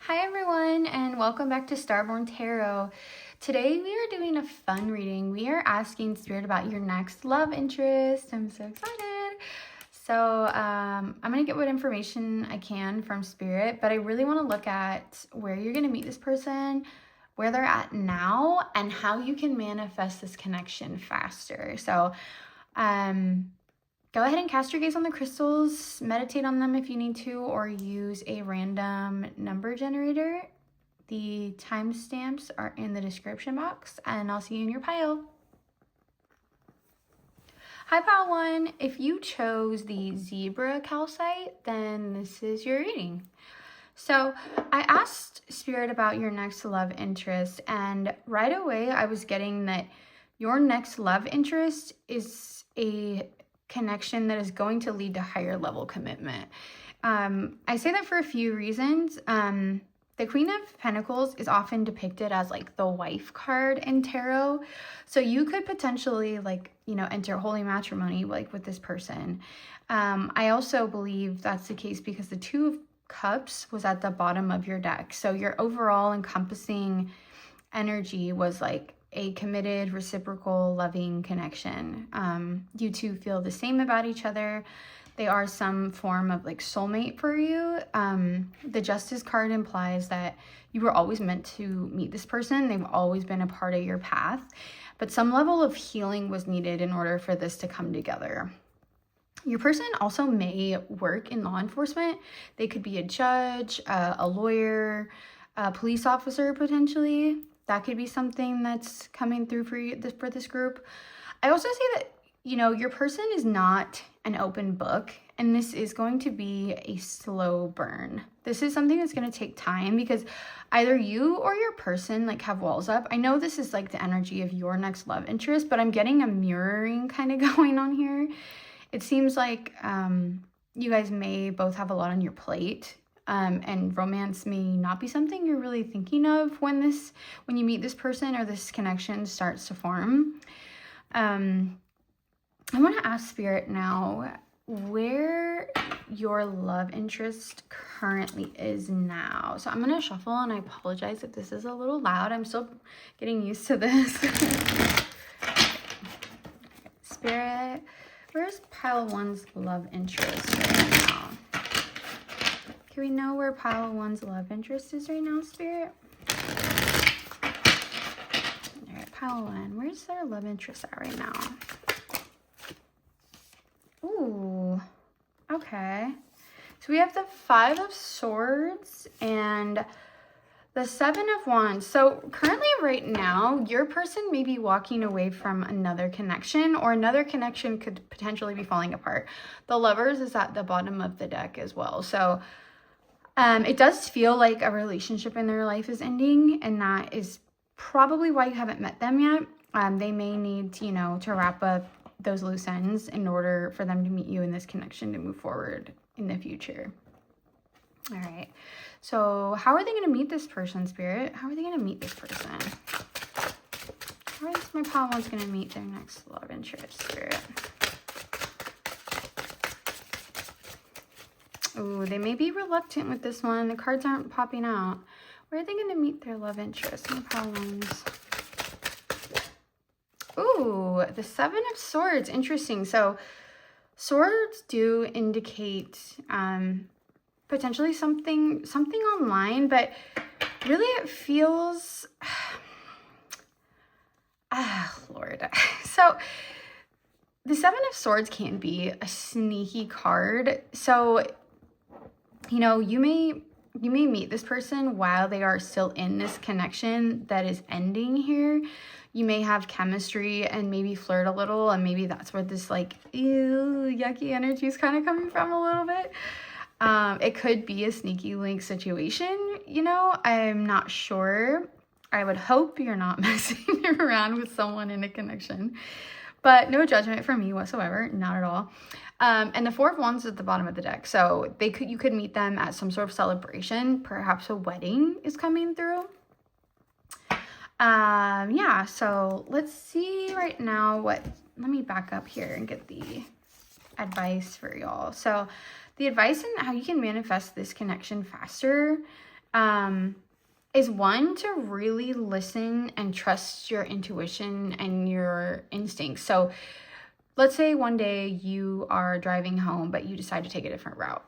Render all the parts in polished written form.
Hi everyone, and welcome back to Starborn Tarot. Today we are doing a fun reading. We are asking Spirit about your next love interest. I'm so excited. So I'm going to get what information I can from Spirit, but I really want to look at where you're going to meet this person, where they're at now, and how you can manifest this connection faster. So go ahead and cast your gaze on the crystals, meditate on them if you need to, or use a random number generator. The timestamps are in the description box, and I'll see you in your pile. Hi, Pile 1. If you chose the zebra calcite, then this is your reading. So I asked Spirit about your next love interest, and right away I was getting that your next love interest is a connection that is going to lead to higher level commitment. I say that for a few reasons. The Queen of Pentacles is often depicted as like the wife card in tarot. So you could potentially enter holy matrimony like with this person. I also believe that's the case because the Two of Cups was at the bottom of your deck. So your overall encompassing energy was like a committed, reciprocal, loving connection. You two feel the same about each other. They are some form of like soulmate for you. The Justice card implies that you were always meant to meet this person. They've always been a part of your path, but some level of healing was needed in order for this to come together. Your person also may work in law enforcement. They could be a judge, a lawyer, a police officer potentially. That could be something that's coming through for you, for this group. I also say that, your person is not an open book, and this is going to be a slow burn. This is something that's going to take time because either you or your person have walls up. I know this is like the energy of your next love interest, but I'm getting a mirroring kind of going on here. It seems like you guys may both have a lot on your plate. And romance may not be something you're really thinking of when you meet this person or this connection starts to form. I want to ask Spirit now where your love interest currently is now. So I'm going to shuffle, and I apologize if this is a little loud. I'm still getting used to this. Spirit, where's Pile 1's love interest right now? Can we know where Pile 1's love interest is right now, Spirit? All right, Pile 1, where's their love interest at right now? Ooh, okay. So we have the Five of Swords and the Seven of Wands. So currently right now, your person may be walking away from another connection, or another connection could potentially be falling apart. The Lovers is at the bottom of the deck as well. So it does feel like a relationship in their life is ending, and that is probably why you haven't met them yet. They may need, to wrap up those loose ends in order for them to meet you in this connection to move forward in the future. All right. So how are they going to meet this person, Spirit? How are they going to meet this person? How is my Pile 1's going to meet their next love interest, Spirit? Ooh, they may be reluctant with this one. The cards aren't popping out. Where are they going to meet their love interest? My Pile 1's. Ooh, the Seven of Swords. Interesting. So swords do indicate potentially something online, but really it feels Lord. So the Seven of Swords can be a sneaky card. So you may meet this person while they are still in this connection that is ending here. You may have chemistry and maybe flirt a little, and maybe that's where this ew, yucky energy is kind of coming from a little bit. It could be a sneaky link situation, I'm not sure. I would hope you're not messing around with someone in a connection, but no judgment from me whatsoever, not at all. And the Four of Wands is at the bottom of the deck. So you could meet them at some sort of celebration. Perhaps a wedding is coming through. Yeah, so let's see right now let me back up here and get the advice for y'all. So the advice on how you can manifest this connection faster is one to really listen and trust your intuition and your instincts. So let's say one day you are driving home, but you decide to take a different route.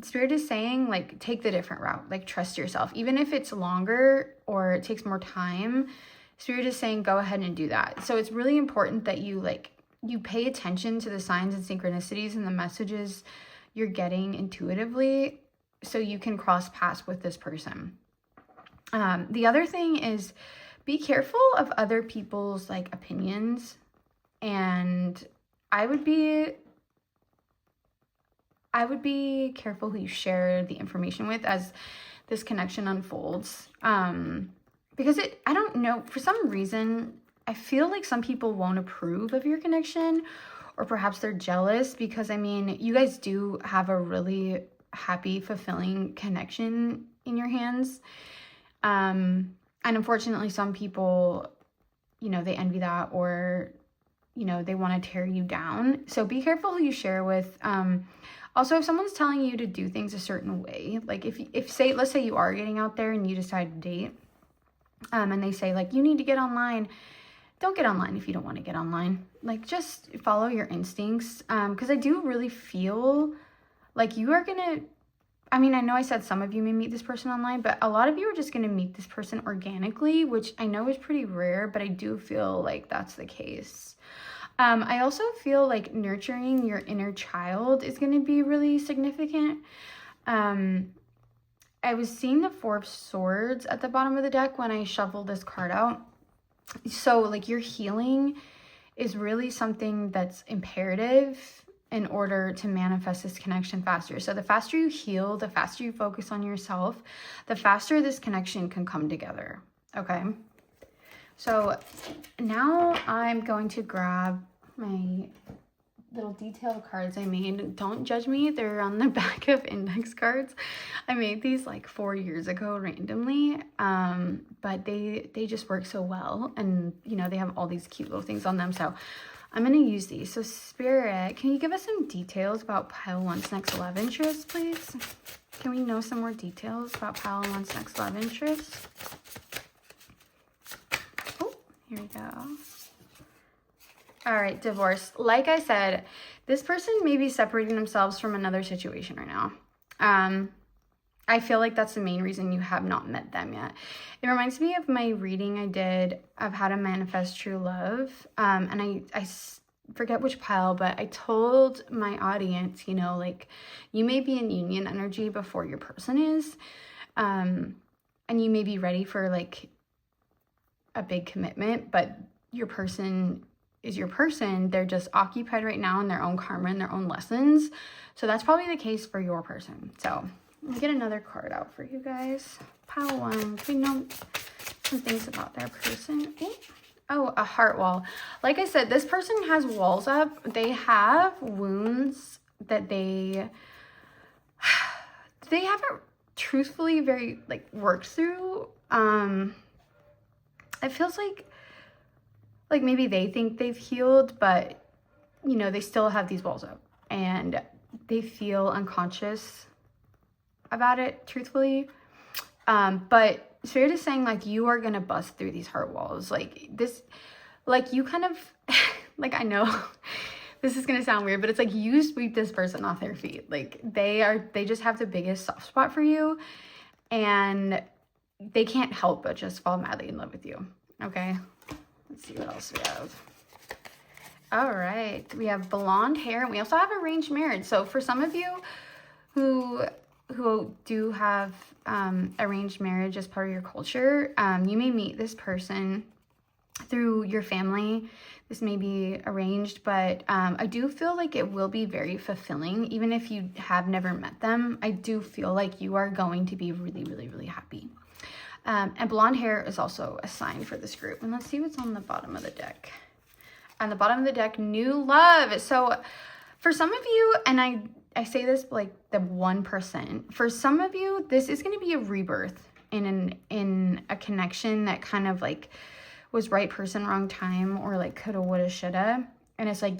Spirit is saying, like, take the different route, like, trust yourself. Even if it's longer or it takes more time, Spirit is saying, go ahead and do that. So it's really important that you pay attention to the signs and synchronicities and the messages you're getting intuitively so you can cross paths with this person. The other thing is, be careful of other people's, like, opinions. And I would be careful who you share the information with as this connection unfolds. Because I don't know, for some reason, I feel like some people won't approve of your connection, or perhaps they're jealous because, I mean, you guys do have a really happy, fulfilling connection in your hands. And unfortunately, some people, you know, they envy that, or, you know, they want to tear you down. So be careful who you share with. Also, if someone's telling you to do things a certain way, like let's say you are getting out there and you decide to date, and they say, like, you need to get online. Don't get online if you don't want to get online. Like, just follow your instincts. Because I do really feel like you are going to, I mean, I know I said some of you may meet this person online, but a lot of you are just going to meet this person organically, which I know is pretty rare, but I do feel like that's the case. I also feel like nurturing your inner child is going to be really significant. I was seeing the Four of Swords at the bottom of the deck when I shuffled this card out. So, like, your healing is really something that's imperative in order to manifest this connection faster. So the faster you heal, the faster you focus on yourself, the faster this connection can come together. Okay? So now I'm going to grab my little detail cards I made. Don't judge me, they're on the back of index cards. I made these like 4 years ago randomly, but they just work so well, and you know, they have all these cute little things on them, so I'm going to use these. So Spirit, can you give us some details about pile 1's next love interest, please? Can we know some more details about pile 1's next love interest? Oh, here we go. All right, divorce. Like I said, this person may be separating themselves from another situation right now. I feel like that's the main reason you have not met them yet. It reminds me of my reading I did of how to manifest true love. And I forget which pile, but I told my audience, you know, like, you may be in union energy before your person is. And you may be ready for like a big commitment, but your person is your person. They're just occupied right now in their own karma and their own lessons. So that's probably the case for your person. So let me get another card out for you guys. Pile 1, can we know some things about their person? Oh, a heart wall. Like I said, this person has walls up. They have wounds that they haven't truthfully very like worked through. It feels like maybe they think they've healed, but you know, they still have these walls up and they feel unconscious about it, truthfully. But Spirit is saying, like, you are gonna bust through these heart walls. Like this, like you kind of like, I know this is gonna sound weird, but it's like you sweep this person off their feet. Like they just have the biggest soft spot for you, and they can't help but just fall madly in love with you. Okay, let's see what else we have. All right, we have blonde hair, and we also have arranged marriage. So for some of you who do have arranged marriage as part of your culture, you may meet this person through your family. This may be arranged, but I do feel like it will be very fulfilling. Even if you have never met them, I do feel like you are going to be really, really, really happy. And blonde hair is also a sign for this group. And let's see what's on the bottom of the deck. On the bottom of the deck, new love. So for some of you, and I say this like the 1%, for some of you, this is going to be a rebirth in a connection that kind of like was right person, wrong time, or like coulda, woulda, shoulda. And it's like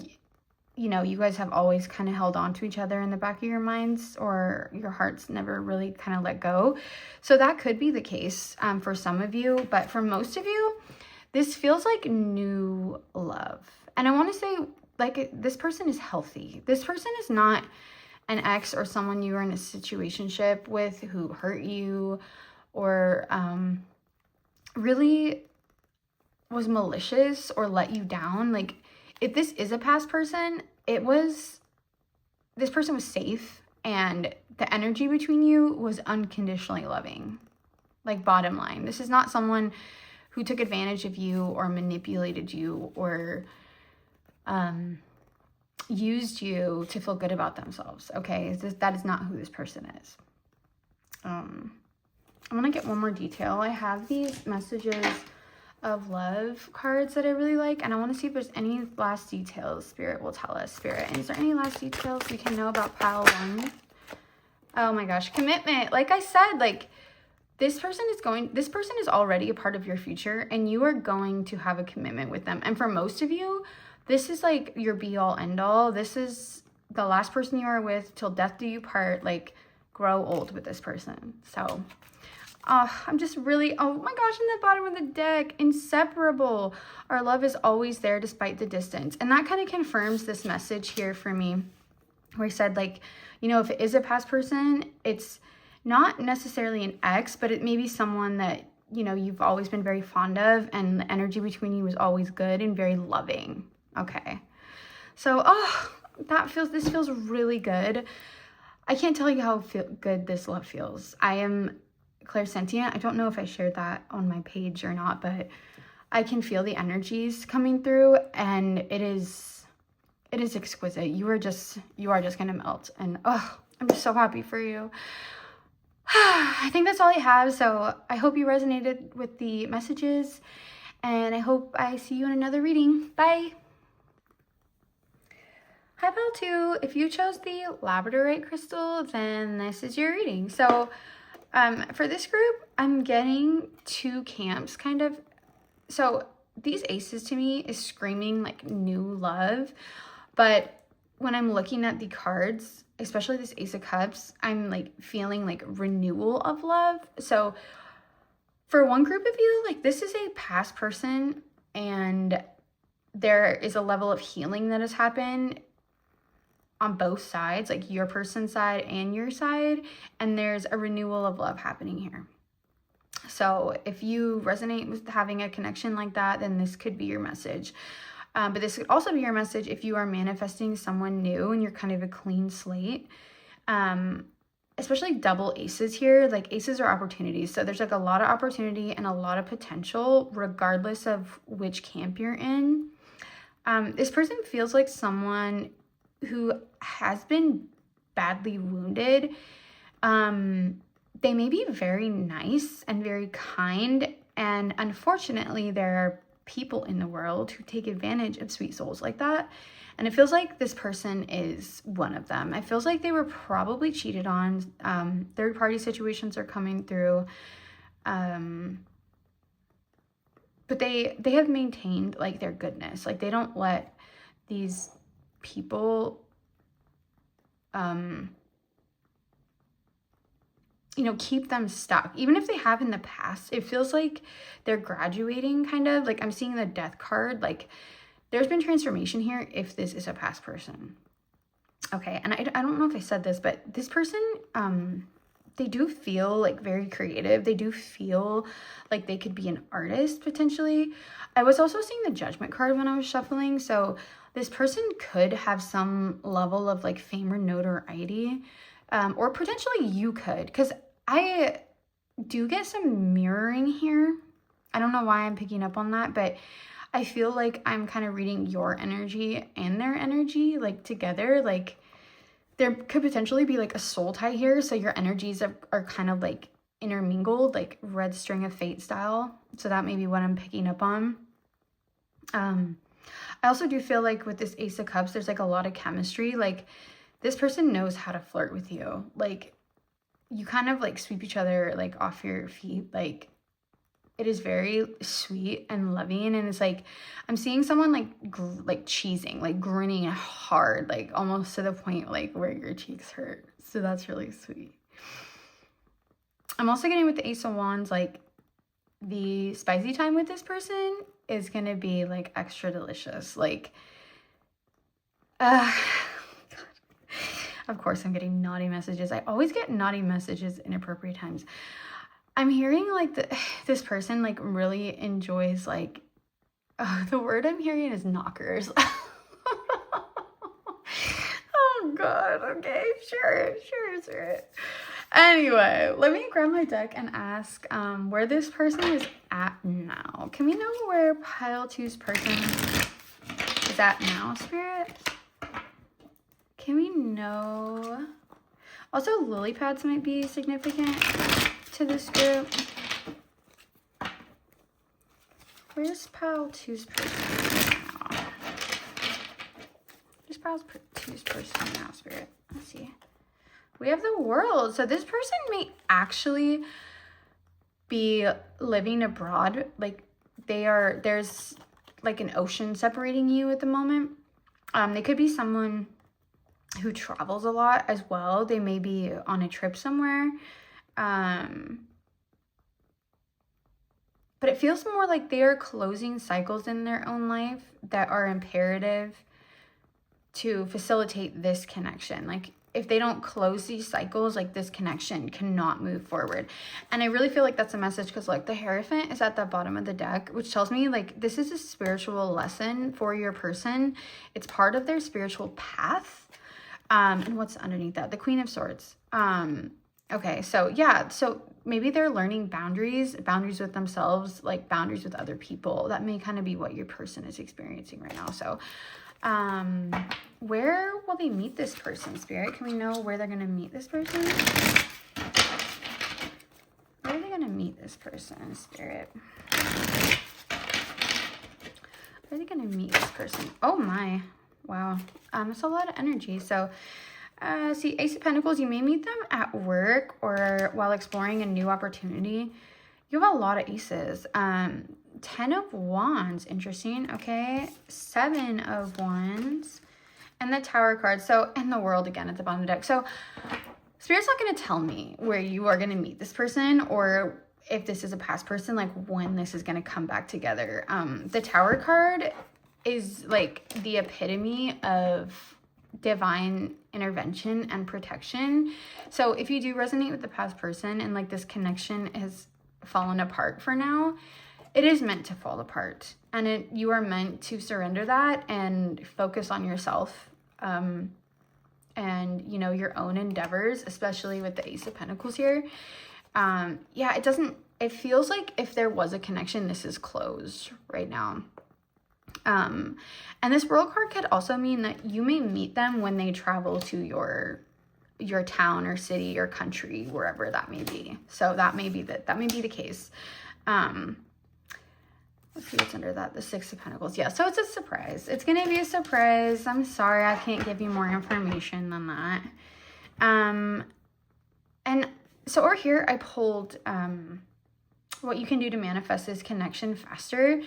you know, you guys have always kind of held on to each other in the back of your minds, or your hearts never really kind of let go. So that could be the case for some of you, but for most of you, this feels like new love. And I want to say, like, this person is healthy. This person is not an ex or someone you were in a situationship with who hurt you or really was malicious or let you down. Like, if this is a past person, this person was safe, and the energy between you was unconditionally loving. Like, bottom line, this is not someone who took advantage of you or manipulated you or used you to feel good about themselves. Okay, that is not who this person is. I want to get one more detail. I have these messages of love cards that I really like, and I want to see if there's any last details Spirit will tell us. Spirit, is there any last details we can know about pile 1? Oh my gosh, commitment. Like I said, like, this person is already a part of your future, and you are going to have a commitment with them. And for most of you, this is like your be all end all. This is the last person you are with till death do you part. Like, grow old with this person. So I'm just really, oh my gosh, in the bottom of the deck, inseparable. Our love is always there despite the distance. And that kind of confirms this message here for me, where I said, like, you know, if it is a past person, it's not necessarily an ex, but it may be someone that, you know, you've always been very fond of, and the energy between you was always good and very loving. Okay. So, this feels really good. I can't tell you how good this love feels. I am clairsentient. I don't know if I shared that on my page or not, but I can feel the energies coming through, and it is exquisite. You are just gonna melt, and I'm just so happy for you. I think that's all I have. So I hope you resonated with the messages, and I hope I see you in another reading. Bye. Hi, Pile 2. If you chose the labradorite crystal, then this is your reading. So for this group, I'm getting 2 camps, kind of. So these aces to me is screaming like new love, but when I'm looking at the cards, especially this Ace of Cups, I'm like feeling like renewal of love. So for one group of you, like, this is a past person, and there is a level of healing that has happened on both sides, like your person's side and your side, and there's a renewal of love happening here. So if you resonate with having a connection like that, then this could be your message. But this could also be your message if you are manifesting someone new and you're kind of a clean slate. Especially double aces here. Like, aces are opportunities. So there's like a lot of opportunity and a lot of potential regardless of which camp you're in. This person feels like someone who has been badly wounded. They may be very nice and very kind, and unfortunately there are people in the world who take advantage of sweet souls like that, and it feels like this person is one of them. It feels like they were probably cheated on. Third-party situations are coming through, but they have maintained like their goodness. Like, they don't let these people you know, keep them stuck. Even if they have in the past, it feels like they're graduating, kind of. Like, I'm seeing the death card. Like, there's been transformation here if this is a past person. Okay, and I don't know if I said this, but this person, they do feel like very creative. They do feel like they could be an artist potentially. I was also seeing the Judgment card when I was shuffling. So this person could have some level of like fame or notoriety. Or potentially you could, because I do get some mirroring here. I don't know why I'm picking up on that, but I feel like I'm kind of reading your energy and their energy like together. Like, there could potentially be like a soul tie here. So your energies are kind of like intermingled, like red string of fate style. So that may be what I'm picking up on. I also do feel like with this Ace of Cups, there's like a lot of chemistry. Like, this person knows how to flirt with you. Like, you kind of like sweep each other like off your feet. Like, it is very sweet and loving, and it's like I'm seeing someone like cheesing, like grinning hard, like almost to the point like where your cheeks hurt. So that's really sweet. I'm also getting with the Ace of Wands, like the spicy time with this person is gonna be like extra delicious. Like God. Of course I'm getting naughty messages. I always get naughty messages in inappropriate times. I'm hearing like this person like really enjoys like, the word I'm hearing is knockers. Oh God, okay, sure. Anyway, let me grab my deck and ask where this person is at now. Can we know where pile 2's person is at now, Spirit? Can we know? Also, lily pads might be significant to this group. Where's pile 2's person now? Where's pile 2's person now, Spirit? Let's see. We have the World. So this person may actually be living abroad. Like there's like an ocean separating you at the moment. They could be someone who travels a lot as well. They may be on a trip somewhere. But it feels more like they are closing cycles in their own life that are imperative to facilitate this connection. Like if they don't close these cycles, like this connection cannot move forward. And I really feel like that's a message because like the Hierophant is at the bottom of the deck, which tells me like this is a spiritual lesson for your person. It's part of their spiritual path. And what's underneath that? The Queen of Swords. Okay, so yeah, so maybe they're learning boundaries with themselves, like boundaries with other people. That may kind of be what your person is experiencing right now. So where will they meet this person, Spirit? Can we know where they're going to meet this person? Where are they going to meet this person, Spirit? Where are they going to meet this person? Oh my, wow. It's a lot of energy. So see, Ace of Pentacles, you may meet them at work or while exploring a new opportunity. You have a lot of aces. 10 of Wands, interesting. Okay, 7 of Wands, and the Tower card. So, and the World again at the bottom of the deck. So, Spirit's not going to tell me where you are going to meet this person or if this is a past person, like when this is going to come back together. The Tower card is like the epitome of divine intervention and protection. So if you do resonate with the past person and like this connection has fallen apart for now, it is meant to fall apart, and you are meant to surrender that and focus on yourself and you know, your own endeavors, especially with the Ace of Pentacles here. Yeah, it feels like if there was a connection, this is closed right now. And this World card could also mean that you may meet them when they travel to your town or city or country, wherever that may be. So that may be the case. Let's see what's under that. The 6 of Pentacles. Yeah, so it's a surprise. It's going to be a surprise. I'm sorry I can't give you more information than that. And so over here I pulled what you can do to manifest this connection faster.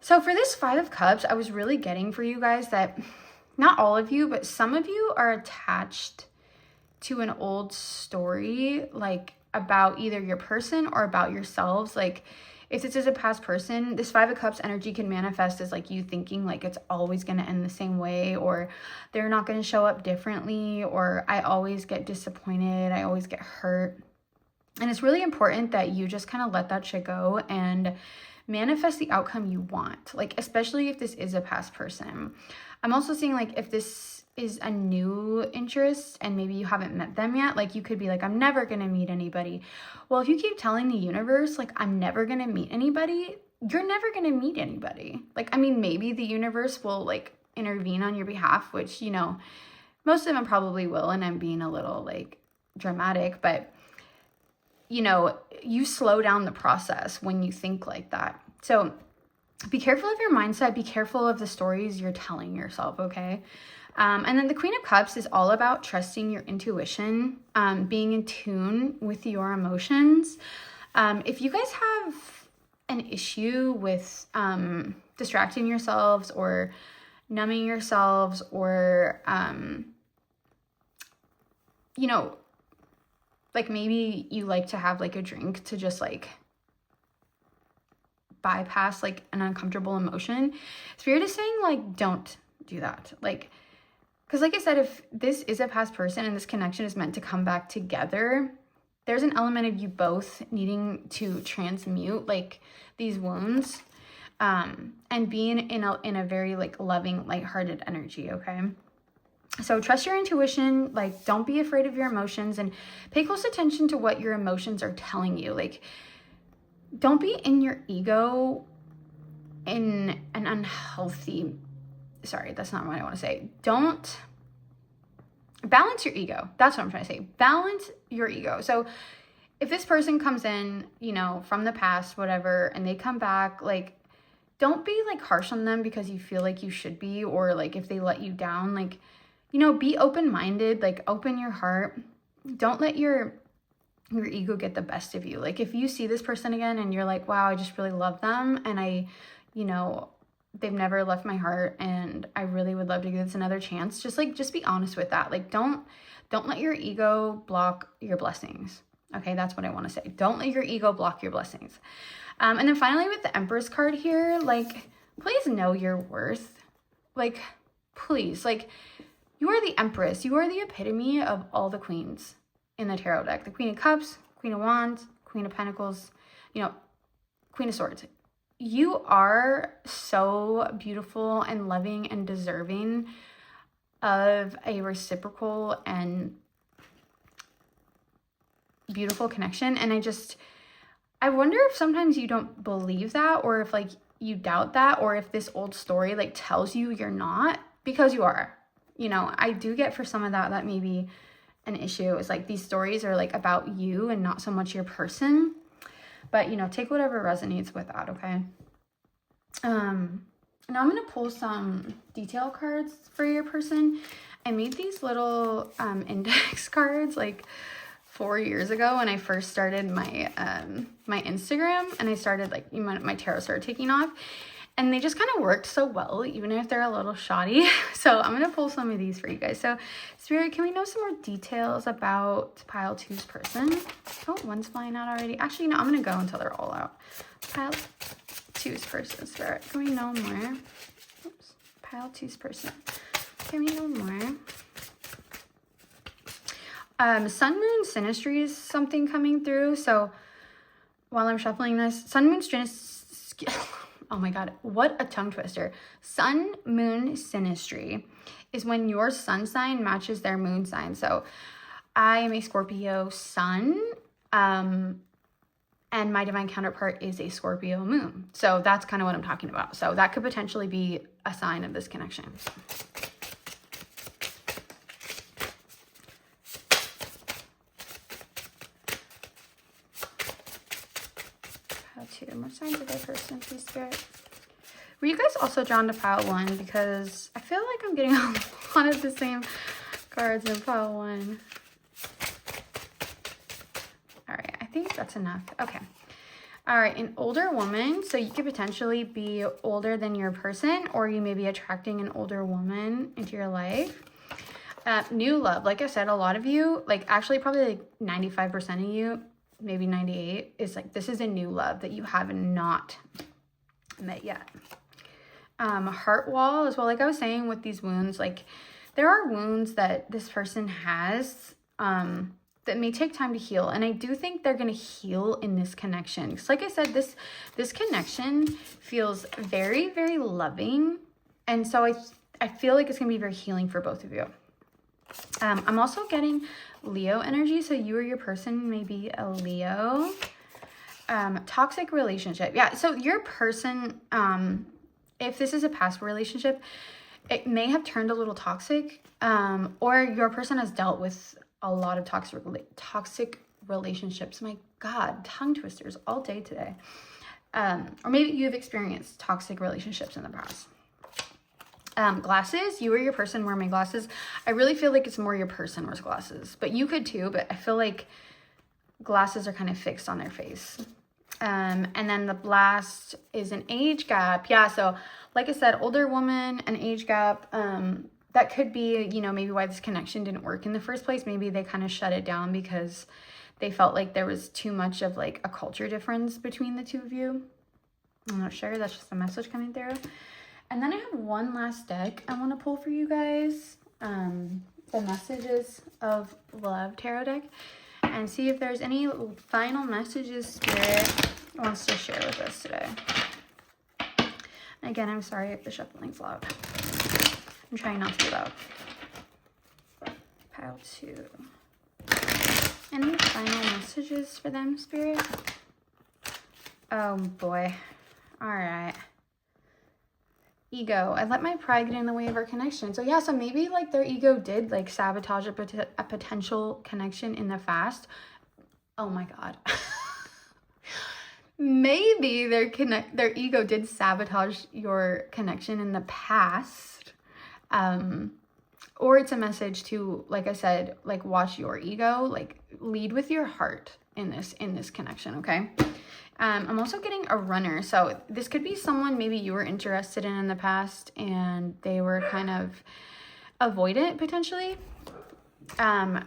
So for this 5 of Cups, I was really getting for you guys that not all of you, but some of you are attached to an old story, like about either your person or about yourselves. Like if this is a past person, this 5 of Cups energy can manifest as like you thinking like it's always going to end the same way, or they're not going to show up differently, or I always get disappointed, I always get hurt. And it's really important that you just kind of let that shit go and manifest the outcome you want, like especially if this is a past person. I'm also seeing like if this is a new interest and maybe you haven't met them yet, like you could be like, I'm never gonna meet anybody. Well, if you keep telling the universe like I'm never gonna meet anybody, you're never gonna meet anybody. Like, I mean, maybe the universe will like intervene on your behalf, which, you know, most of them probably will, and I'm being a little like dramatic, but you know, you slow down the process when you think like that. So be careful of your mindset. Be careful of the stories you're telling yourself, okay? And then the Queen of Cups is all about trusting your intuition, being in tune with your emotions. If you guys have an issue with distracting yourselves or numbing yourselves, or you know, like maybe you like to have like a drink to just like bypass like an uncomfortable emotion. Spirit is saying like don't do that, like, because like I said, if this is a past person and this connection is meant to come back together, there's an element of you both needing to transmute like these wounds, and being in a very like loving, lighthearted energy. Okay, so trust your intuition, like don't be afraid of your emotions, and pay close attention to what your emotions are telling you. Like, don't be in your ego in an unhealthy, sorry, that's not what I want to say. Don't balance your ego. That's what I'm trying to say. Balance your ego. So if this person comes in, you know, from the past, whatever, and they come back, like, don't be like harsh on them because you feel like you should be, or like if they let you down, like, you know, be open-minded, like open your heart. Don't let your ego get the best of you. Like if you see this person again and you're like, wow, I just really love them, and I, you know, they've never left my heart and I really would love to give this another chance, just be honest with that. Like don't let your ego block your blessings. Okay, that's what I want to say. Don't let your ego block your blessings. And then finally with the Empress card here, like, please know your worth. Like, please, like, you are the Empress. You are the epitome of all the queens in the tarot deck. The Queen of Cups, Queen of Wands, Queen of Pentacles, you know, Queen of Swords. You are so beautiful and loving and deserving of a reciprocal and beautiful connection. And I wonder if sometimes you don't believe that, or if like you doubt that, or if this old story like tells you you're not, because you are. You know, I do get for some of that may be an issue. Is like these stories are like about you and not so much your person. But, you know, take whatever resonates with that, okay? Now I'm going to pull some detail cards for your person. I made these little index cards like 4 years ago when I first started my my Instagram, and I started like, my tarot started taking off, and they just kind of worked so well, even if they're a little shoddy. So I'm going to pull some of these for you guys. So Spirit, can we know some more details about pile 2's person? Oh, one's flying out already. Actually, no, I'm going to go until they're all out. Pile 2's person, Spirit. Can we know more? Oops. Pile 2's person. Can we know more? Sun, Moon, Synastry is something coming through. So while I'm shuffling this, Sun, Moon, Synastry. Oh my God, what a tongue twister. Sun, Moon, Synastry is when your sun sign matches their moon sign. So I am a Scorpio sun, and my divine counterpart is a Scorpio moon. So that's kind of what I'm talking about. So that could potentially be a sign of this connection. What signs of their person, please, Spirit? Were you guys also drawn to pile 1? Because I feel like I'm getting a lot of the same cards in pile 1. All right, I think that's enough. Okay. All right, an older woman. So you could potentially be older than your person, or you may be attracting an older woman into your life. New love. Like I said, a lot of you, like actually probably like 95% of you, maybe 98, is like, this is a new love that you have not met yet. Heart wall as well. Like I was saying with these wounds, like there are wounds that this person has that may take time to heal, and I do think they're going to heal in this connection, because like I said, this connection feels very, very loving, and so I feel like it's going to be very healing for both of you. I'm also getting Leo energy, so you or your person may be a Leo. Toxic relationship. Yeah, so your person, if this is a past relationship, it may have turned a little toxic, or your person has dealt with a lot of toxic relationships. My God, tongue twisters all day today. Or maybe you've experienced toxic relationships in the past. Glasses, you or your person wear my glasses. I really feel like it's more your person wears glasses, but you could too, but I feel like glasses are kind of fixed on their face. And then the last is an age gap. Yeah, so like I said, older woman, an age gap. That could be, you know, maybe why this connection didn't work in the first place. Maybe they kind of shut it down because they felt like there was too much of like a culture difference between the two of you. I'm not sure. That's just a message coming through. And then I have one last deck I want to pull for you guys. The Messages of Love tarot deck. And see if there's any final messages Spirit wants to share with us today. Again, I'm sorry if the shuffling's loud. I'm trying not to be loud. Pile 2. Any final messages for them, Spirit? Oh boy. Alright. Ego. I let my pride get in the way of our connection. So yeah, so maybe like their ego did like sabotage a potential connection in the past. Oh my God. Maybe their ego did sabotage your connection in the past. Or it's a message to, like I said, like watch your ego, like lead with your heart in this connection, okay? I'm also getting a runner. So this could be someone maybe you were interested in the past and they were kind of avoidant potentially.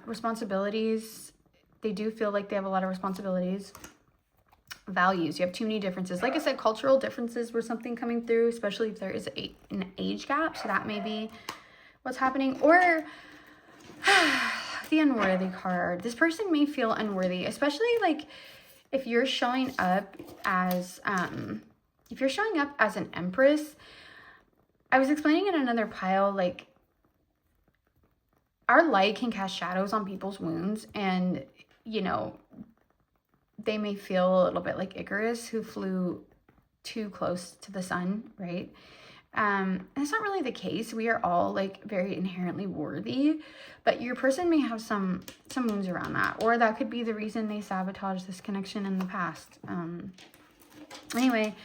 Responsibilities. They do feel like they have a lot of responsibilities. Values. You have too many differences. Like I said, cultural differences were something coming through, especially if there is an age gap. So that may be what's happening. Or the unworthy card. This person may feel unworthy, especially like if you're showing up as an empress. I was explaining in another pile, like our light can cast shadows on people's wounds, and you know, they may feel a little bit like Icarus who flew too close to the sun, right? And it's not really the case. We are all like very inherently worthy, but your person may have some wounds around that, or that could be the reason they sabotaged this connection in the past. Anyway,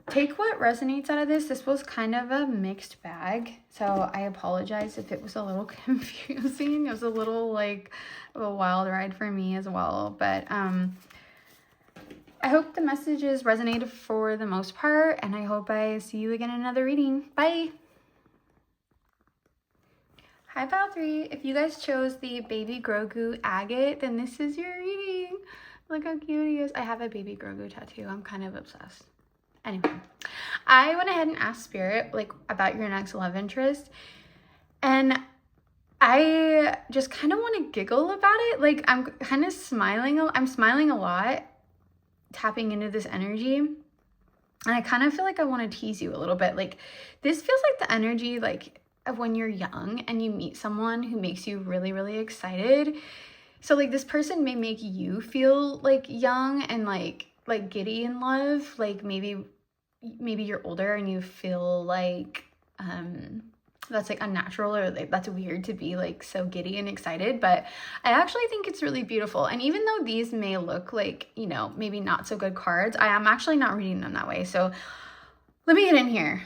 take what resonates out of this. This was kind of a mixed bag, so I apologize if it was a little confusing. It was a little like a wild ride for me as well, but I hope the messages resonated for the most part, and I hope I see you again in another reading. Bye! Hi, Pile 3. If you guys chose the Baby Grogu Agate, then this is your reading. Look how cute he is. I have a Baby Grogu tattoo. I'm kind of obsessed. Anyway, I went ahead and asked Spirit like about your next love interest, and I just kind of want to giggle about it. Like I'm kind of smiling. I'm smiling a lot, tapping into this energy, and I kind of feel like I want to tease you a little bit. Like this feels like the energy like of when you're young and you meet someone who makes you really, really excited. So like this person may make you feel like young and like giddy in love. Like maybe you're older and you feel like that's like unnatural, or like that's weird to be like so giddy and excited, but I actually think it's really beautiful. And even though these may look like, you know, maybe not so good cards, I am actually not reading them that way. So let me get in here.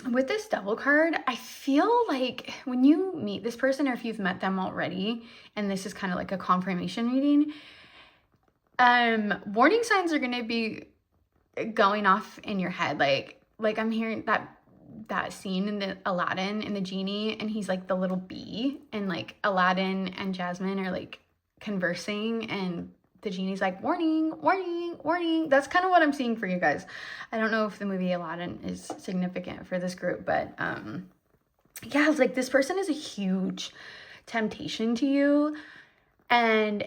With this Devil card, I feel like when you meet this person, or if you've met them already, and this is kind of like a confirmation reading, warning signs are going to be going off in your head. Like I'm hearing that scene in the Aladdin and the genie, and he's like the little bee, and like Aladdin and Jasmine are like conversing, and the genie's like, warning, warning, warning. That's kind of what I'm seeing for you guys. I don't know if the movie Aladdin is significant for this group, but yeah, it's like this person is a huge temptation to you, and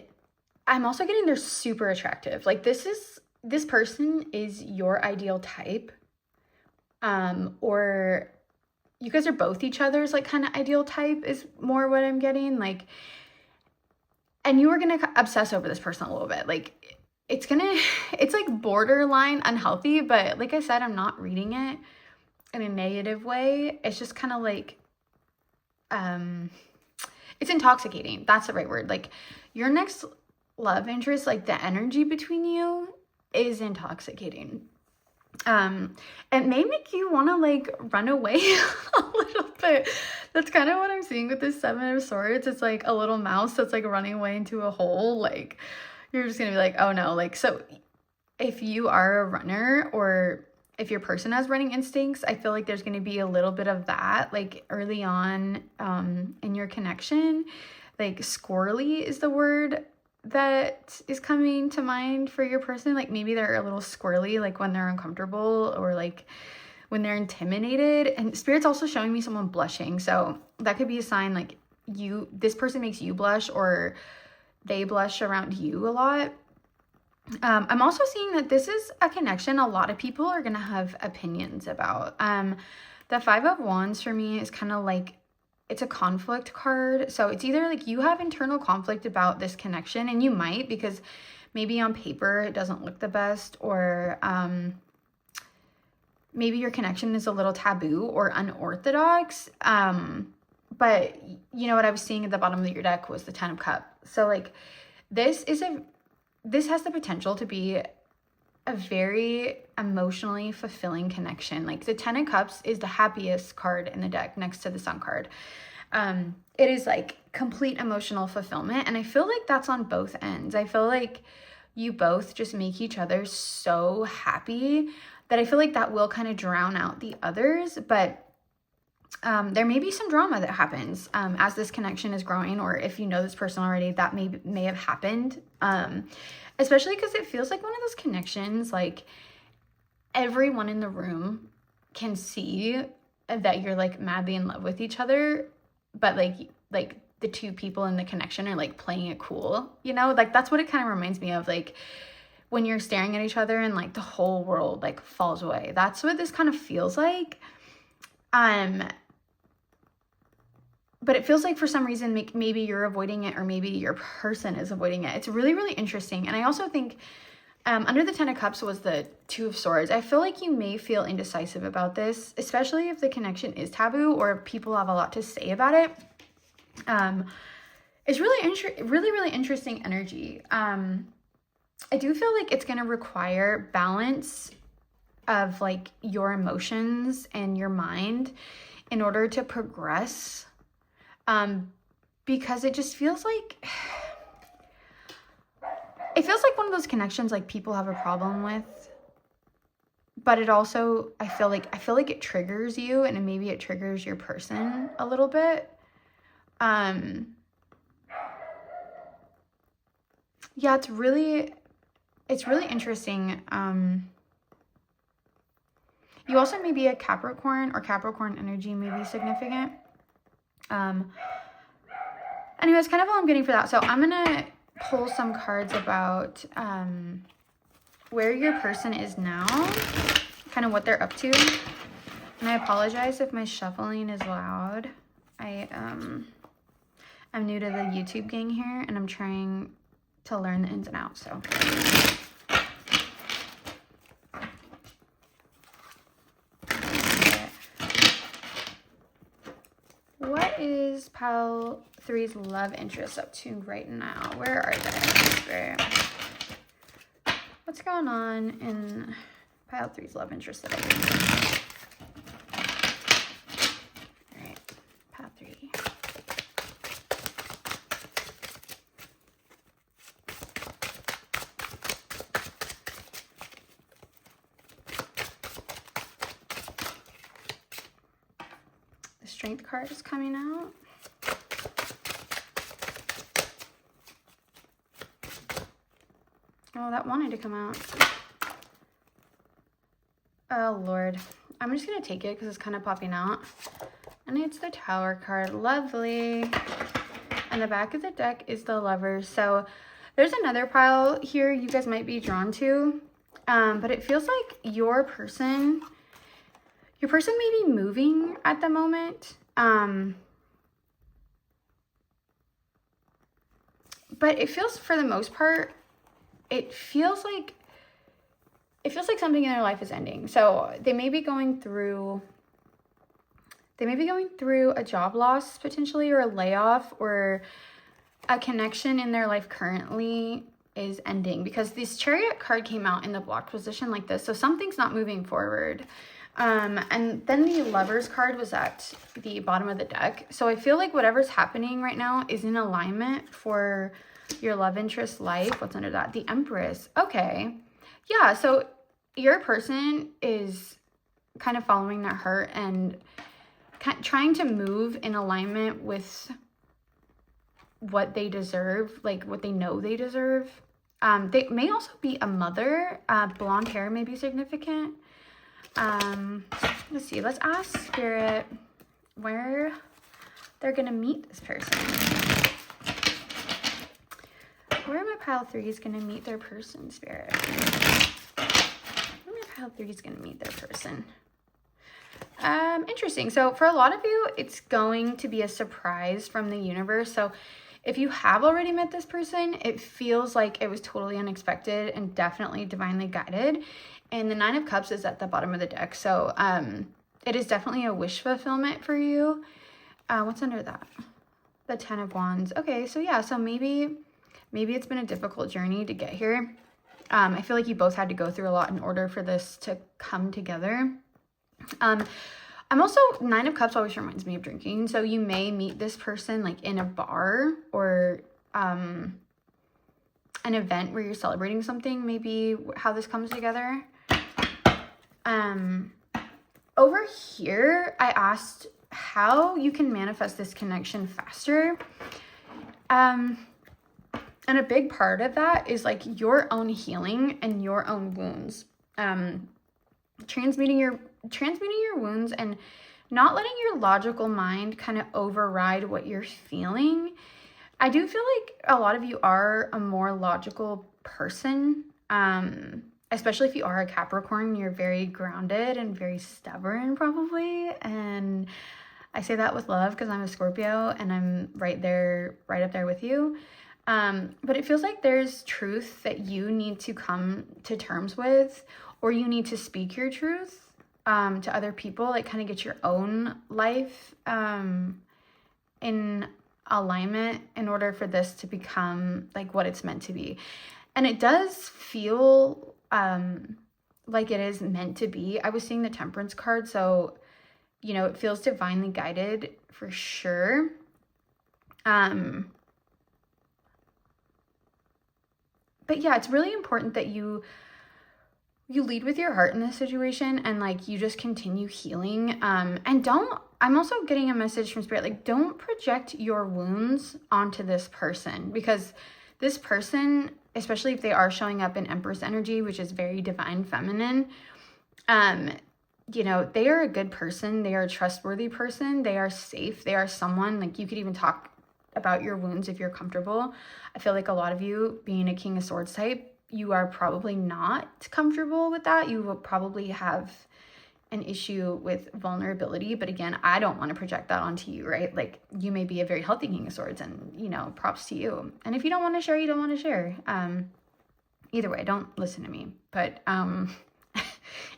I'm also getting they're super attractive. Like this person is your ideal type, or you guys are both each other's like kind of ideal type is more what I'm getting. Like, and you are gonna obsess over this person a little bit. Like it's like borderline unhealthy, but like I said, I'm not reading it in a negative way. It's just kind of like it's intoxicating. That's the right word. Like your next love interest, like the energy between you is intoxicating. It may make you want to like run away a little bit. That's kind of what I'm seeing with this 7 of Swords. It's like a little mouse that's like running away into a hole. Like You're just gonna be like, oh no. Like, so if you are a runner, or if your person has running instincts, I feel like there's going to be a little bit of that, like early on in your connection. Like squirrely is the word that is coming to mind for your person. Like maybe they're a little squirrely, like when they're uncomfortable or like when they're intimidated. And Spirit's also showing me someone blushing. So that could be a sign like this person makes you blush, or they blush around you a lot. I'm also seeing that this is a connection a lot of people are going to have opinions about. The Five of Wands for me is kind of like, it's a conflict card. So it's either like you have internal conflict about this connection, and you might, because maybe on paper it doesn't look the best, or maybe your connection is a little taboo or unorthodox. But you know what I was seeing at the bottom of your deck was the Ten of Cups. So like this has the potential to be a very emotionally fulfilling connection. Like the Ten of Cups is the happiest card in the deck next to the Sun card. It is like complete emotional fulfillment. And I feel like that's on both ends. I feel like you both just make each other so happy that I feel like that will kind of drown out the others. But there may be some drama that happens as this connection is growing, or if you know this person already, that may have happened. Especially because it feels like one of those connections, like everyone in the room can see that you're like madly in love with each other, but like the two people in the connection are like playing it cool, you know? Like that's what it kind of reminds me of, like when you're staring at each other and like the whole world like falls away. That's what this kind of feels like. But it feels like for some reason, maybe you're avoiding it, or maybe your person is avoiding it. It's really, really interesting. And I also think under the Ten of Cups was the Two of Swords. I feel like you may feel indecisive about this, especially if the connection is taboo or people have a lot to say about it. It's really interesting energy. I do feel like it's going to require balance of like your emotions and your mind in order to progress. Because it just feels like, one of those connections like people have a problem with, but it also, I feel like it triggers you, and maybe it triggers your person a little bit. Yeah, it's really interesting. You also may be a Capricorn, or Capricorn energy may be significant. Anyways, kind of all I'm getting for that. So I'm gonna pull some cards about where your person is now, kind of what they're up to. And I apologize if my shuffling is loud. I'm new to the YouTube gang here, and I'm trying to learn the ins and outs. So what is Pile 3's love interest up to right now? Where are they? What's going on in Pile 3's love interest today? All right, Pile 3. The Strength card is coming out. Oh, that wanted to come out. Oh, Lord. I'm just going to take it because it's kind of popping out. And it's the Tower card. Lovely. And the back of the deck is the Lovers. So there's another pile here you guys might be drawn to. But it feels like your person may be moving at the moment. But it feels, for the most part, it feels like something in their life is ending. So they may be going through a job loss potentially, or a layoff, or a connection in their life currently is ending, because this Chariot card came out in the blocked position like this. So something's not moving forward. And then the Lovers card was at the bottom of the deck. So I feel like whatever's happening right now is in alignment for your love interest life. What's under that? The Empress. Okay. Yeah, so your person is kind of following their heart and trying to move in alignment with what they deserve, like what they know they deserve. They may also be a mother. Blonde hair may be significant. Let's see. Let's ask Spirit where they're going to meet this person. Where my pile 3 is going to meet their person, Spirit? Where my pile 3 is going to meet their person? Interesting. So for a lot of you, it's going to be a surprise from the universe. So if you have already met this person, it feels like it was totally unexpected and definitely divinely guided. And the 9 of Cups is at the bottom of the deck. So it is definitely a wish fulfillment for you. What's under that? The 10 of Wands. Okay, so yeah, so maybe it's been a difficult journey to get here. I feel like you both had to go through a lot in order for this to come together. I'm also, 9 of Cups always reminds me of drinking. So you may meet this person like in a bar or an event where you're celebrating something, maybe how this comes together. Over here, I asked how you can manifest this connection faster. And a big part of that is like your own healing and your own wounds. Transmuting your wounds and not letting your logical mind kind of override what you're feeling. I do feel like a lot of you are a more logical person, especially if you are a Capricorn. You're very grounded and very stubborn probably, and I say that with love because I'm a Scorpio and I'm right up there with you. But it feels like there's truth that you need to come to terms with, or you need to speak your truth to other people, like kind of get your own life in alignment in order for this to become like what it's meant to be. And it does feel like it is meant to be. I was seeing the Temperance card, so you know, it feels divinely guided for sure. But yeah, it's really important that you lead with your heart in this situation and like you just continue healing. And I'm also getting a message from Spirit, like don't project your wounds onto this person, because this person, especially if they are showing up in Empress energy, which is very divine feminine, you know, they are a good person. They are a trustworthy person. They are safe. They are someone like you could even talk about your wounds if you're comfortable. I feel like a lot of you being a King of Swords type, you are probably not comfortable with that. You will probably have an issue with vulnerability, but again, I don't want to project that onto you, right? Like you may be a very healthy King of Swords and, you know, props to you. And if you don't want to share, you don't want to share. Either way, don't listen to me. But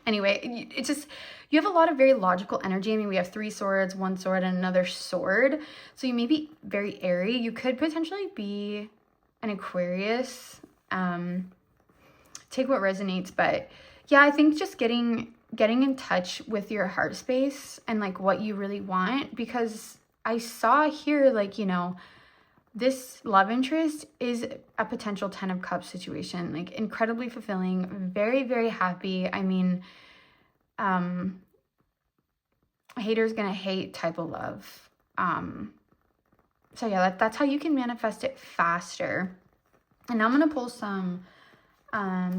anyway, it's just, you have a lot of very logical energy. I mean, we have 3 swords, 1 sword, and another sword. So you may be very airy. You could potentially be an Aquarius. Take what resonates. But yeah, I think just getting in touch with your heart space and like what you really want, because I saw here, like, you know, this love interest is a potential 10 of Cups situation, like incredibly fulfilling, very, very happy. I mean, haters gonna hate type of love. So yeah, that's how you can manifest it faster. And now I'm gonna pull some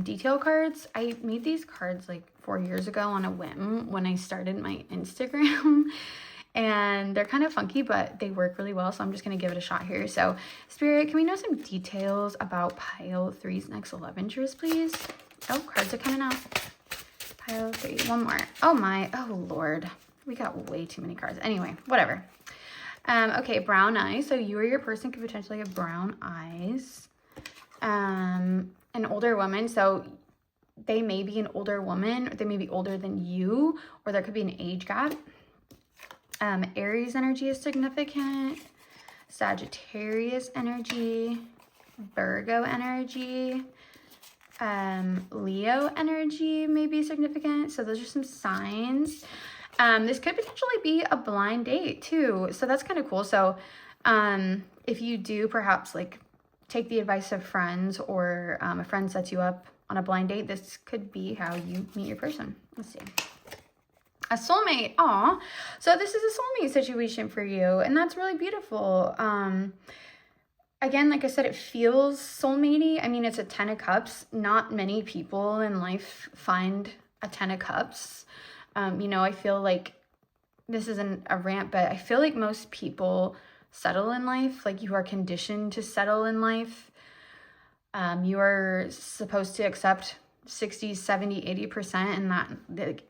detail cards. I made these cards like 4 years ago on a whim when I started my Instagram. And they're kind of funky, but they work really well. So I'm just going to give it a shot here. So Spirit, can we know some details about pile 3's next love interest, please? Oh, cards are coming out. Pile 3, one more. Oh my, oh Lord. We got way too many cards. Anyway, whatever. Okay, brown eyes. So you or your person could potentially have brown eyes. An older woman. So they may be an older woman. Or they may be older than you. Or there could be an age gap. Aries energy is significant. Sagittarius energy. Virgo energy. Leo energy may be significant. So those are some signs. This could potentially be a blind date too. So that's kind of cool. So if you do perhaps like take the advice of friends, or a friend sets you up on a blind date, this could be how you meet your person. Let's see. A soulmate. Aw. So this is a soulmate situation for you, and that's really beautiful. Again, like I said, it feels soulmatey. I mean, it's a 10 of Cups. Not many people in life find a 10 of Cups. You know, I feel like this isn't a rant, but I feel like most people settle in life. Like, you are conditioned to settle in life. You are supposed to accept 60, 70, 80%, and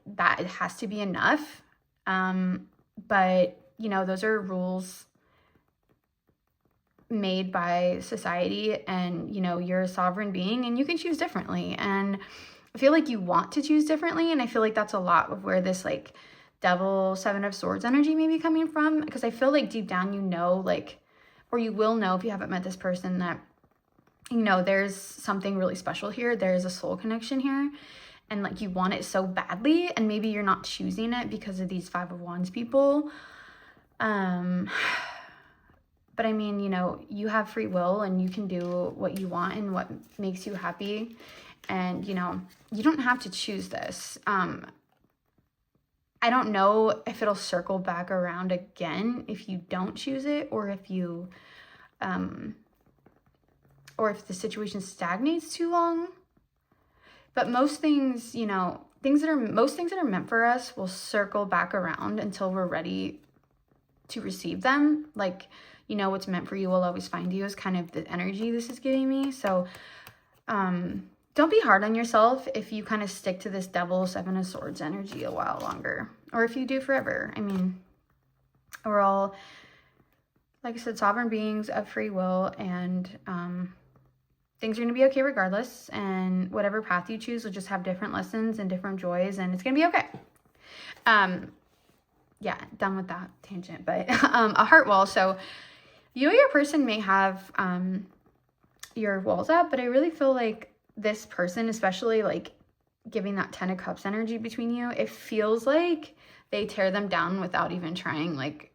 that it has to be enough. But, you know, those are rules made by society, and, you know, you're a sovereign being and you can choose differently. And I feel like you want to choose differently, and I feel like that's a lot of where this, like, Devil, 7 of Swords energy may be coming from, because I feel like deep down, you know, like, or you will know if you haven't met this person, that, you know, there's something really special here. There's a soul connection here, and, like, you want it so badly, and maybe you're not choosing it because of these 5 of Wands people. But I mean, you know, you have free will, and you can do what you want and what makes you happy. And, you know, you don't have to choose this. I don't know if it'll circle back around again if you don't choose it, or if you, or if the situation stagnates too long. But most things, you know, most things that are meant for us will circle back around until we're ready to receive them. Like, you know, what's meant for you will always find you is kind of the energy this is giving me. So, don't be hard on yourself if you kind of stick to this Devil, 7 of Swords energy a while longer, or if you do forever. I mean, we're all, like I said, sovereign beings of free will, and things are going to be okay regardless. And whatever path you choose will just have different lessons and different joys, and it's going to be okay. Yeah, done with that tangent. But a heart wall. So you or your person may have your walls up, but I really feel like this person, especially, like, giving that 10 of Cups energy between you, it feels like they tear them down without even trying. Like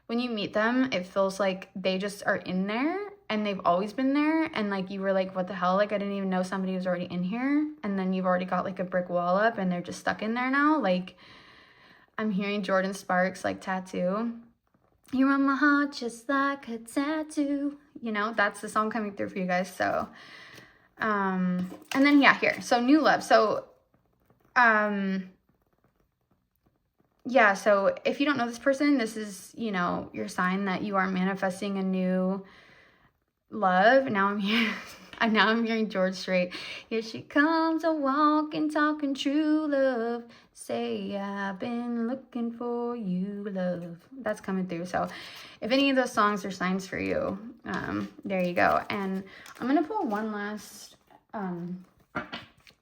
when you meet them, it feels like they just are in there, and they've always been there, and, like, you were like, what the hell, like, I didn't even know somebody was already in here, and then you've already got, like, a brick wall up, and they're just stuck in there now. Like, I'm hearing Jordan Sparks, like, Tattoo. You're on my heart just like a tattoo. You know, that's the song coming through for you guys. So and then, yeah, here, so new love. So yeah, so if you don't know this person, this is, you know, your sign that you are manifesting a new love. Now I'm hearing George Strait. Here she comes, a walking, talking true love. Say, I've been looking for you, love. That's coming through. So if any of those songs are signs for you, there you go. And I'm going to pull one last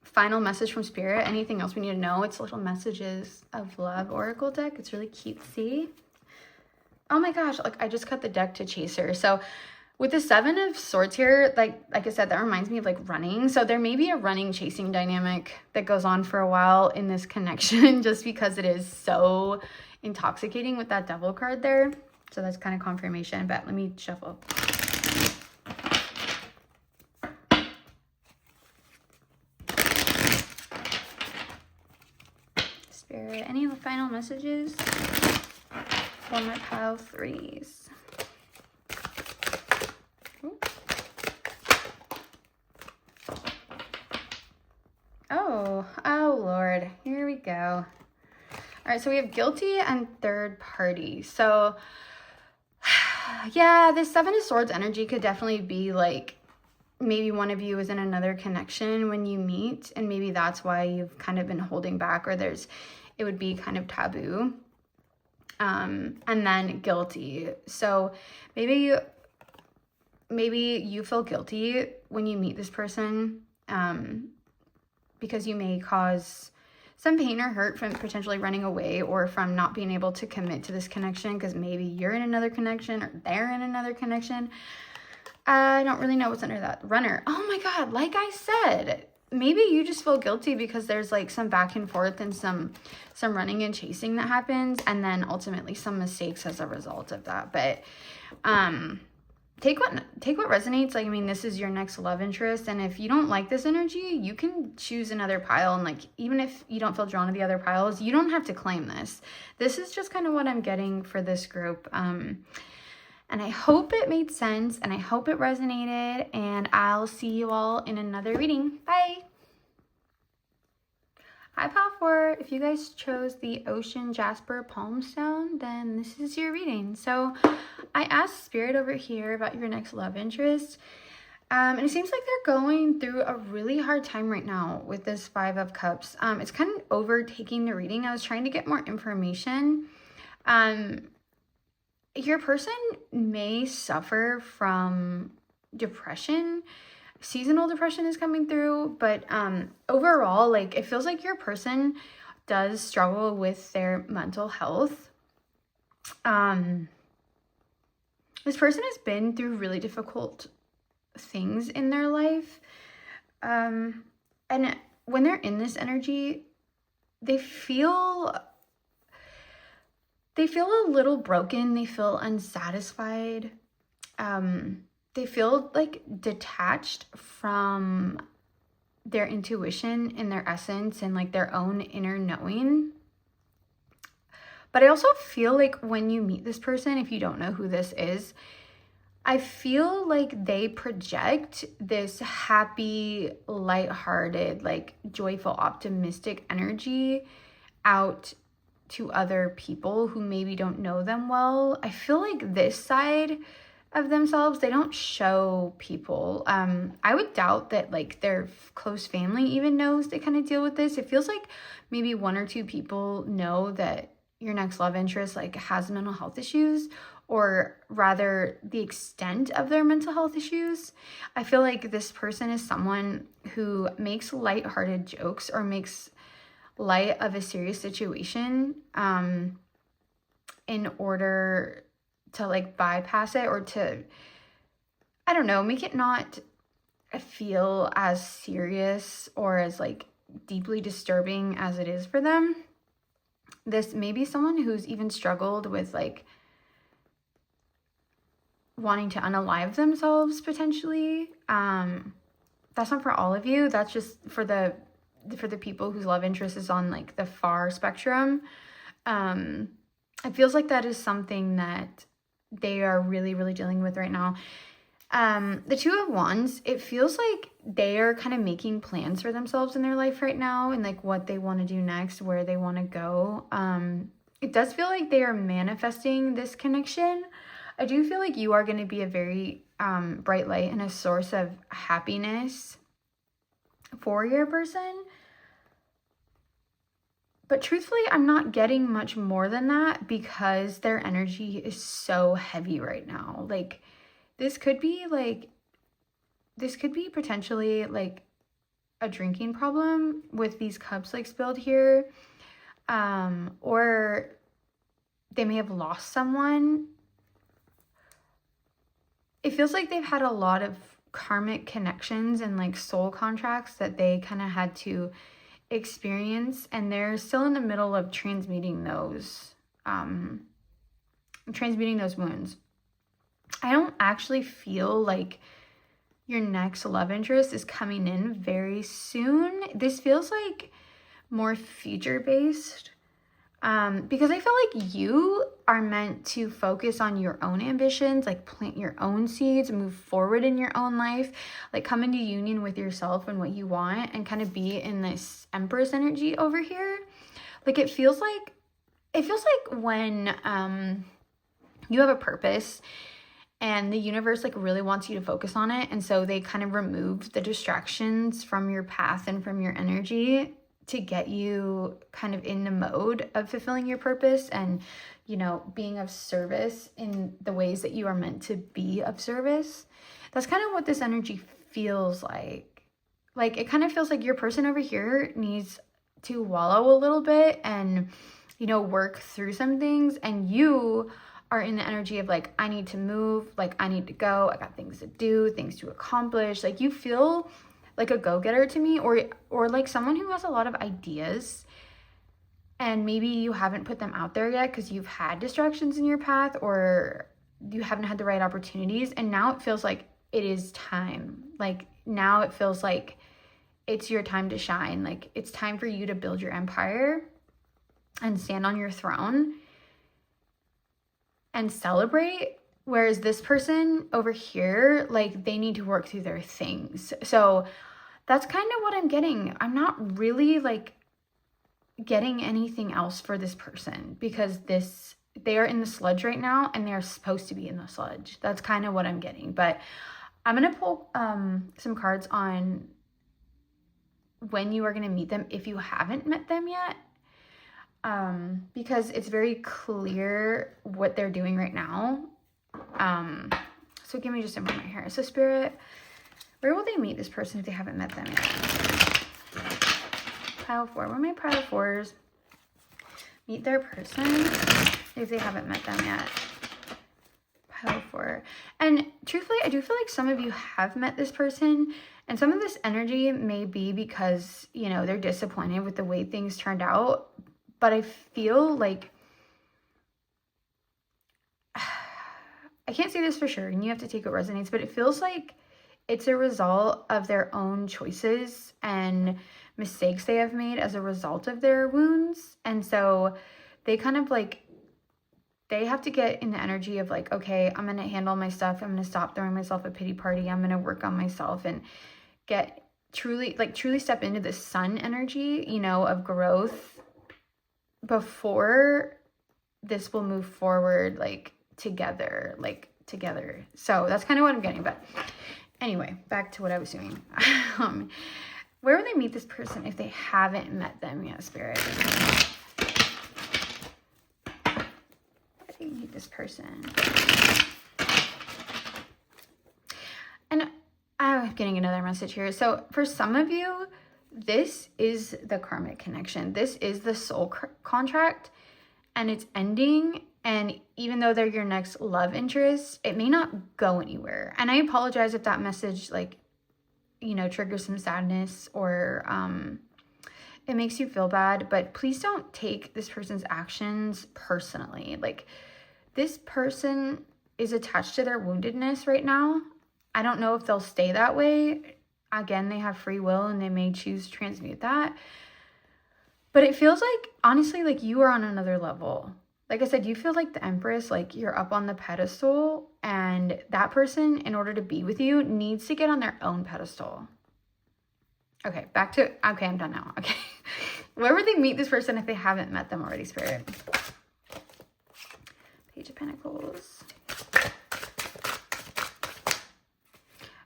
final message from Spirit. Anything else we need to know? It's Little Messages of Love Oracle deck. It's really cutesy. Oh my gosh, like, I just cut the deck to Chaser. So with the 7 of Swords here, like I said, that reminds me of, like, running. So there may be a running chasing dynamic that goes on for a while in this connection, just because it is so intoxicating with that Devil card there. So that's kind of confirmation, but let me shuffle. Spirit, any final messages for my pile 3s? Oh Lord, here we go. All right, so we have guilty and third party. So yeah, this 7 of Swords energy could definitely be like, maybe one of you is in another connection when you meet, and maybe that's why you've kind of been holding back, or it would be kind of taboo. And then guilty. So maybe you feel guilty when you meet this person, because you may cause some pain or hurt from potentially running away, or from not being able to commit to this connection, because maybe you're in another connection or they're in another connection. I don't really know what's under that. Runner. Oh my God, like I said, maybe you just feel guilty because there's, like, some back and forth and some running and chasing that happens, and then ultimately some mistakes as a result of that. But take what resonates. Like, I mean, this is your next love interest, and if you don't like this energy, you can choose another pile. And like, even if you don't feel drawn to the other piles, you don't have to claim this. This is just kind of what I'm getting for this group. And I hope it made sense, and I hope it resonated, and I'll see you all in another reading. Bye. Hi, Pile 4. If you guys chose the Ocean Jasper Palm Stone, then this is your reading. So I asked Spirit over here about your next love interest. And it seems like they're going through a really hard time right now with this Five of Cups. It's kind of overtaking the reading. I was trying to get more information. Your person may suffer from depression. Seasonal depression is coming through, but overall, like, it feels like your person does struggle with their mental health. This person has been through really difficult things in their life. And when they're in this energy, they feel a little broken. They feel unsatisfied. They feel like detached from their intuition and their essence and like their own inner knowing. But I also feel like when you meet this person, if you don't know who this is, I feel like they project this happy, lighthearted, like joyful, optimistic energy out to other people who maybe don't know them well. I feel like this side of themselves, they don't show people. I would doubt that like their close family even knows they kind of deal with this. It feels like maybe 1 or 2 people know that your next love interest like has mental health issues, or rather the extent of their mental health issues. I feel like this person is someone who makes lighthearted jokes or makes light of a serious situation in order to like bypass it, or to, I don't know, make it not feel as serious or as like deeply disturbing as it is for them. This may be someone who's even struggled with like wanting to unalive themselves potentially. That's not for all of you. That's just for the people whose love interest is on like the far spectrum. It feels like that is something that they are really, really dealing with right now. The Two of Wands, it feels like they are kind of making plans for themselves in their life right now, and like what they want to do next, where they want to go. It does feel like they are manifesting this connection. I do feel like you are going to be a very bright light and a source of happiness for your person. But truthfully, I'm not getting much more than that because their energy is so heavy right now. Like, this could be potentially like a drinking problem with these cups like spilled here. Or they may have lost someone. It feels like they've had a lot of karmic connections and like soul contracts that they kind of had to experience, and they're still in the middle of transmuting those wounds. I don't actually feel like your next love interest is coming in very soon. This feels like more future based, because I feel like you are meant to focus on your own ambitions, like plant your own seeds, move forward in your own life, like come into union with yourself and what you want, and kind of be in this Empress energy over here. Like, it feels like when you have a purpose and the universe like really wants you to focus on it, and so they kind of remove the distractions from your path and from your energy to get you kind of in the mode of fulfilling your purpose and, you know, being of service in the ways that you are meant to be of service. That's kind of what this energy feels like. Like, it kind of feels like your person over here needs to wallow a little bit and, you know, work through some things, and you are in the energy of like, I need to move, like I need to go, I got things to do, things to accomplish. Like, you feel like a go-getter to me, or like someone who has a lot of ideas, and maybe you haven't put them out there yet because you've had distractions in your path, or you haven't had the right opportunities, and now it feels like it is time. Like now it feels like it's your time to shine. Like it's time for you to build your empire and stand on your throne and celebrate. Whereas this person over here, like they need to work through their things. So that's kind of what I'm getting. I'm not really like getting anything else for this person, because they are in the sludge right now and they're supposed to be in the sludge. That's kind of what I'm getting. But I'm going to pull some cards on when you are going to meet them if you haven't met them yet. Because it's very clear what they're doing right now. So give me just a moment here. So Spirit, where will they meet this person if they haven't met them yet? Pile 4. Where are my pile 4s? Meet their person if they haven't met them yet. Pile 4. And truthfully, I do feel like some of you have met this person, and some of this energy may be because, you know, they're disappointed with the way things turned out. But I feel like, I can't say this for sure, and you have to take what resonates, but it feels like it's a result of their own choices and mistakes they have made as a result of their wounds. And so they kind of like, they have to get in the energy of like, okay, I'm going to handle my stuff. I'm going to stop throwing myself a pity party. I'm going to work on myself and get truly step into the sun energy, you know, of growth before this will move forward, like together. So that's kind of what I'm getting. But anyway, back to what I was doing. Where will they meet this person if they haven't met them yet, Spirit? Where do they meet this person? And I'm getting another message here. So for some of you, this is the karmic connection. This is the soul contract, and it's ending. And even though they're your next love interest, it may not go anywhere. And I apologize if that message, like, you know, triggers some sadness or it makes you feel bad. But please don't take this person's actions personally. Like, this person is attached to their woundedness right now. I don't know if they'll stay that way. Again, they have free will and they may choose to transmute that. But it feels like, honestly, like you are on another level. Like I said, you feel like the Empress, like you're up on the pedestal, and that person, in order to be with you, needs to get on their own pedestal. Okay, okay, I'm done now. Okay. Where would they meet this person if they haven't met them already, Spirit? Page of Pentacles.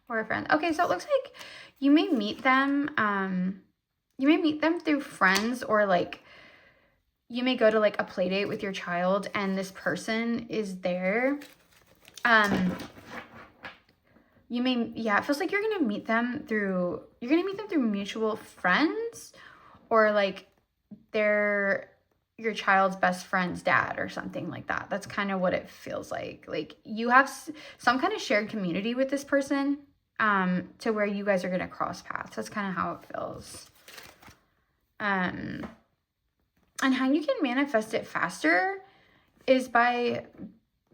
Or a friend. Okay, so it looks like you may meet them, through friends, or like you may go to like a play date with your child and this person is there. It feels like you're going to meet them through mutual friends, or like they're your child's best friend's dad or something like that. That's kind of what it feels like. Like you have some kind of shared community with this person, to where you guys are going to cross paths. That's kind of how it feels. And how you can manifest it faster is by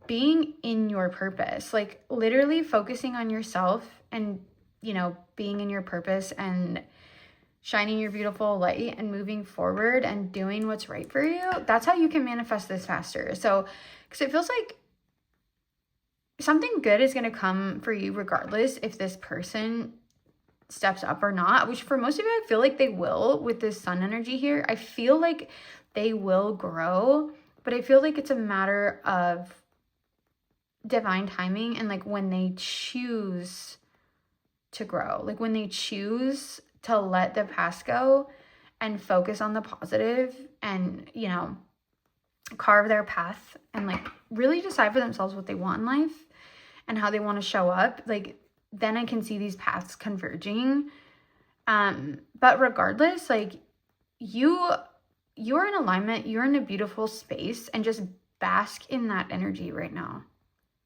being in your purpose, like literally focusing on yourself and, you know, being in your purpose and shining your beautiful light and moving forward and doing what's right for you. That's how you can manifest this faster. So, because it feels like something good is going to come for you regardless if this person steps up or not, which for most of you, I feel like they will with this sun energy here. I feel like they will grow, but I feel like it's a matter of divine timing and like when they choose to grow, like when they choose to let the past go and focus on the positive and, you know, carve their path and like really decide for themselves what they want in life and how they want to show up. Like, then I can see these paths converging. But regardless, like you're in alignment, you're in a beautiful space, and just bask in that energy right now.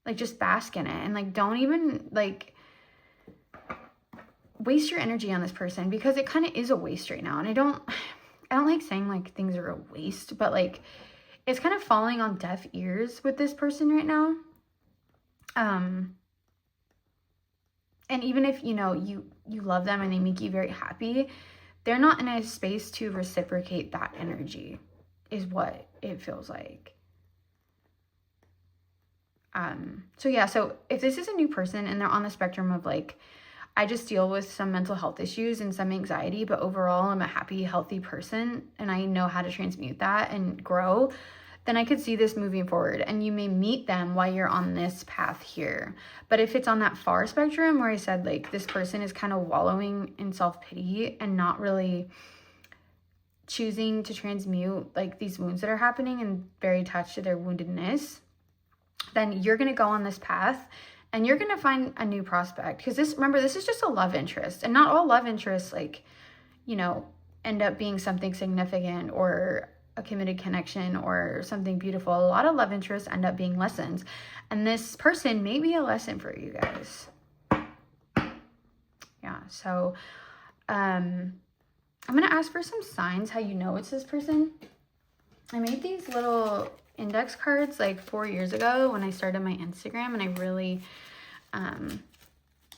Like just bask in it, and like don't even like waste your energy on this person, because it kind of is a waste right now. And I don't like saying like things are a waste, but like it's kind of falling on deaf ears with this person right now. And even if, you know, you love them and they make you very happy, they're not in a space to reciprocate that energy, is what it feels like. So yeah, so if this is a new person and they're on the spectrum of like, I just deal with some mental health issues and some anxiety, but overall I'm a happy, healthy person and I know how to transmute that and grow, then I could see this moving forward. And you may meet them while you're on this path here. But if it's on that far spectrum where I said like this person is kind of wallowing in self-pity and not really choosing to transmute like these wounds that are happening and very attached to their woundedness, then you're going to go on this path and you're going to find a new prospect. Because this, remember, this is just a love interest, and not all love interests, like, you know, end up being something significant or a committed connection or something beautiful. A lot of love interests end up being lessons, and this person may be a lesson for you guys. Yeah. So, I'm going to ask for some signs how you know it's this person. I made these little index cards like 4 years ago when I started my Instagram, and I really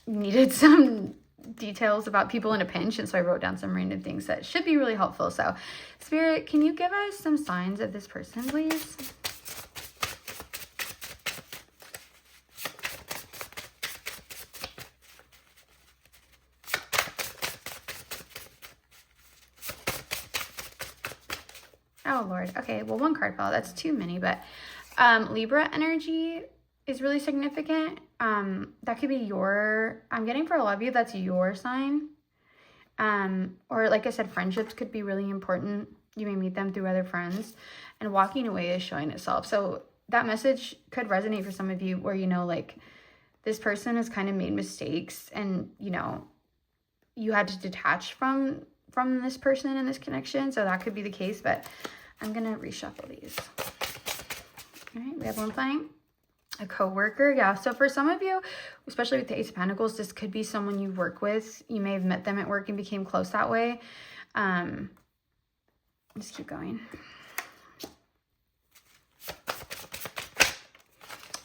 needed some details about people in a pinch, and so I wrote down some random things that should be really helpful. So Spirit, can you give us some signs of this person, please? Oh, Lord. Okay, well, one card fell. That's too many, but Libra energy is really significant. That could be your, I'm getting for a lot of you, that's your sign. Or like I said, friendships could be really important. You may meet them through other friends, and walking away is showing itself. So that message could resonate for some of you where, you know, like this person has kind of made mistakes and, you know, you had to detach from this person and this connection. So that could be the case, but I'm going to reshuffle these. All right, we have one playing. A coworker, yeah. So for some of you, especially with the Ace of Pentacles, this could be someone you work with. You may have met them at work and became close that way. Just keep going.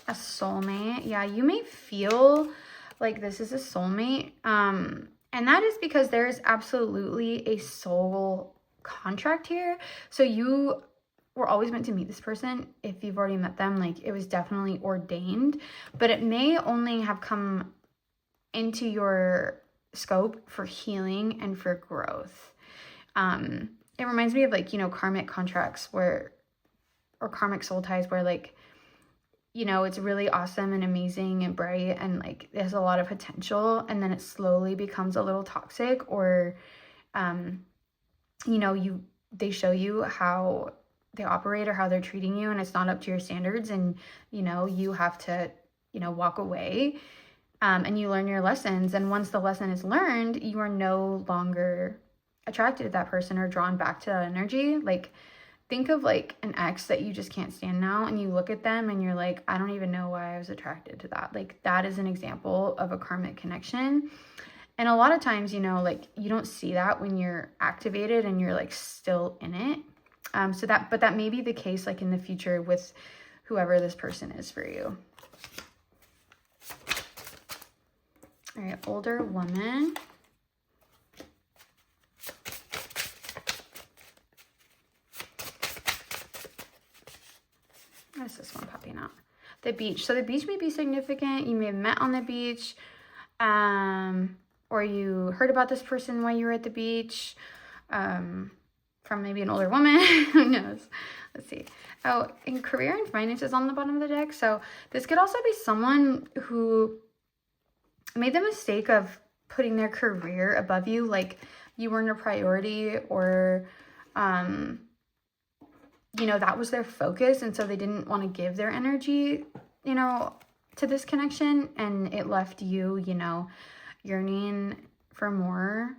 A soulmate, yeah. You may feel like this is a soulmate, and that is because there is absolutely a soul contract here. So you were always meant to meet this person. If you've already met them, like it was definitely ordained, but it may only have come into your scope for healing and for growth. It reminds me of like, you know, karmic contracts or karmic soul ties where like, you know, it's really awesome and amazing and bright and like there's a lot of potential, and then it slowly becomes a little toxic, or you know, they show you how they operate or how they're treating you, and it's not up to your standards, and you know, you have to, you know, walk away, and you learn your lessons. And once the lesson is learned, you are no longer attracted to that person or drawn back to that energy. Like think of like an ex that you just can't stand now, and you look at them and you're like, I don't even know why I was attracted to that. Like that is an example of a karmic connection. And a lot of times, you know, like you don't see that when you're activated and you're like still in it. But that may be the case like in the future with whoever this person is for you. All right, older woman. What is this one popping out? The beach. So the beach may be significant. You may have met on the beach, or you heard about this person while you were at the beach, from maybe an older woman. Who knows? Let's see. Oh, in career and finances on the bottom of the deck. So this could also be someone who made the mistake of putting their career above you, like you weren't a priority, or you know, that was their focus, and so they didn't want to give their energy, you know, to this connection, and it left you, you know, yearning for more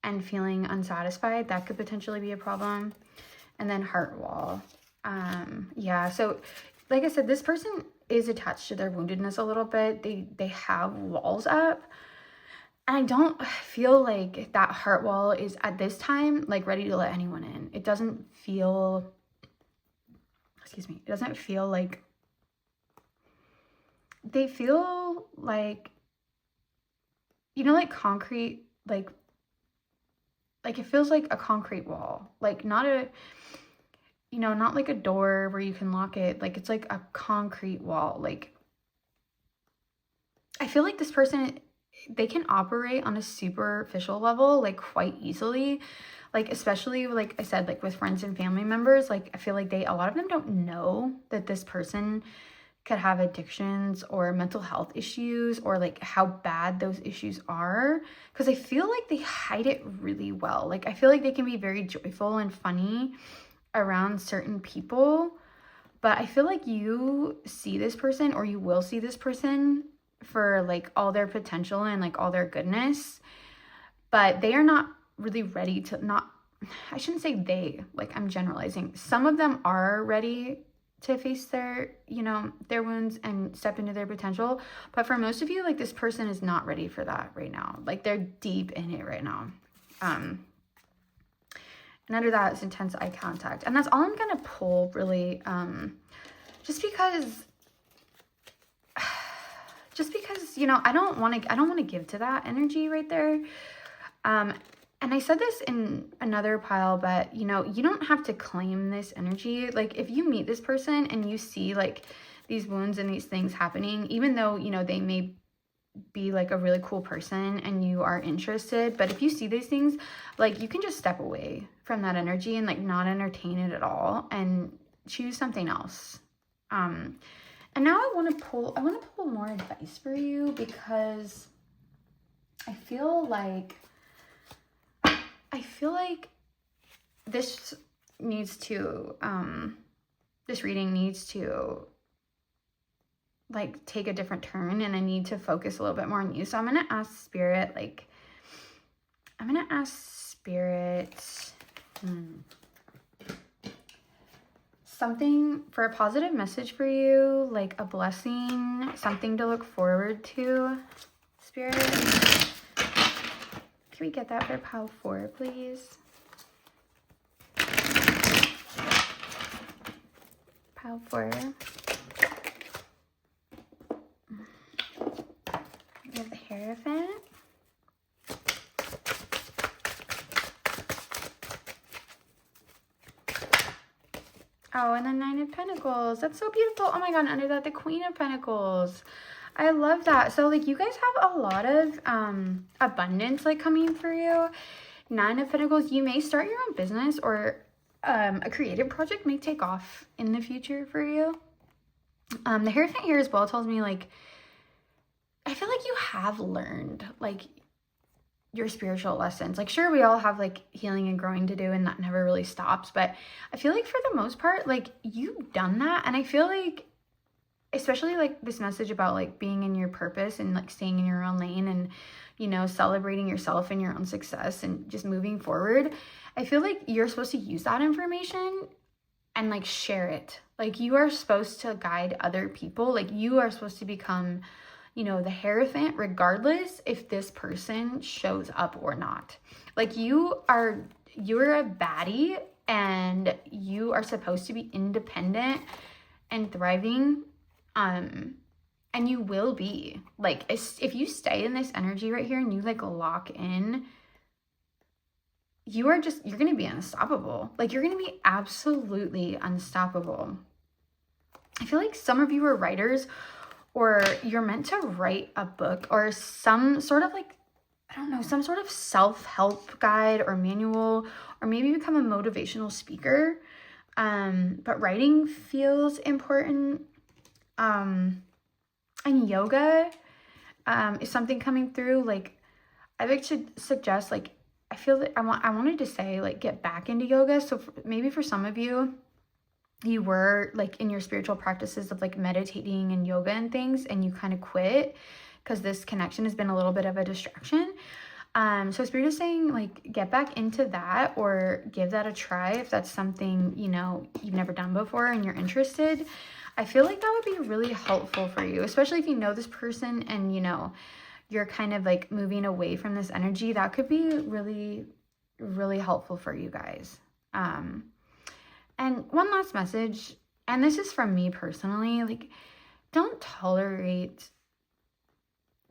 and feeling unsatisfied. That could potentially be a problem. And then heart wall. Yeah, so like I said, this person is attached to their woundedness a little bit. They have walls up. And I don't feel like that heart wall is at this time like ready to let anyone in. It doesn't feel, excuse me, it doesn't feel like they feel like, you know, like concrete, like it feels like a concrete wall, like not a, you know, not like a door where you can lock it. Like it's like a concrete wall. Like I feel like this person, they can operate on a superficial level like quite easily. Like especially like I said, like with friends and family members, like I feel like a lot of them don't know that this person could have addictions or mental health issues, or like how bad those issues are, because I feel like they hide it really well. Like I feel like they can be very joyful and funny around certain people, but I feel like you see this person, or you will see this person for like all their potential and like all their goodness, but they are not really ready to, not, I shouldn't say they, like I'm generalizing. Some of them are ready to face their, you know, their wounds and step into their potential. But for most of you, like this person is not ready for that right now. Like they're deep in it right now. And under that is intense eye contact. And that's all I'm going to pull really, just because, you know, I don't want to give to that energy right there. And I said this in another pile, but you know, you don't have to claim this energy. Like if you meet this person and you see like these wounds and these things happening, even though, you know, they may be like a really cool person and you are interested, but if you see these things, like you can just step away from that energy and like not entertain it at all and choose something else. And now I want to pull more advice for you, because I feel like this needs to, this reading needs to like take a different turn, and I need to focus a little bit more on you. So I'm going to ask Spirit, something for a positive message for you, like a blessing, something to look forward to. Spirit, can we get that for pile 4, please? Pile 4. We have the Hierophant. Oh, and the 9 of Pentacles. That's so beautiful. Oh my God, under that, the Queen of Pentacles. I love that. So like you guys have a lot of abundance like coming for you. 9 of Pentacles, you may start your own business, or a creative project may take off in the future for you. The Hierophant here as well tells me like, I feel like you have learned like your spiritual lessons. Like sure, we all have like healing and growing to do, and that never really stops, but I feel like for the most part, like you've done that. And I feel like, especially like this message about like being in your purpose and like staying in your own lane and, you know, celebrating yourself and your own success and just moving forward, I feel like you're supposed to use that information and like share it. Like you are supposed to guide other people. Like you are supposed to become, you know, the Hierophant regardless if this person shows up or not. Like you're a baddie, and you are supposed to be independent and thriving. And you will be. Like if you stay in this energy right here and you like lock in, you're gonna be unstoppable. Like you're gonna be absolutely unstoppable. I feel like some of you are writers, or you're meant to write a book or some sort of like, I don't know, some sort of self-help guide or manual, or maybe become a motivational speaker. But writing feels important. And yoga is something coming through. Like I like to suggest, like I feel that I wanted to say like get back into yoga. So maybe for some of you, you were like in your spiritual practices of like meditating and yoga and things, and you kind of quit because this connection has been a little bit of a distraction. So Spirit is saying like get back into that, or give that a try if that's something, you know, you've never done before and you're interested. I feel like that would be really helpful for you, especially if you know this person and, you know, you're kind of like moving away from this energy. That could be really, really helpful for you guys. And one last message, and this is from me personally, like don't tolerate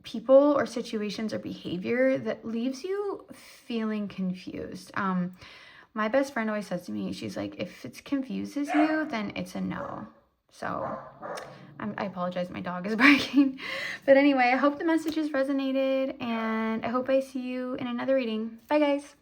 people or situations or behavior that leaves you feeling confused. My best friend always says to me, she's like, if it confuses you, then it's a no. So I apologize, my dog is barking. But anyway, I hope the messages resonated, and I hope I see you in another reading. Bye, guys.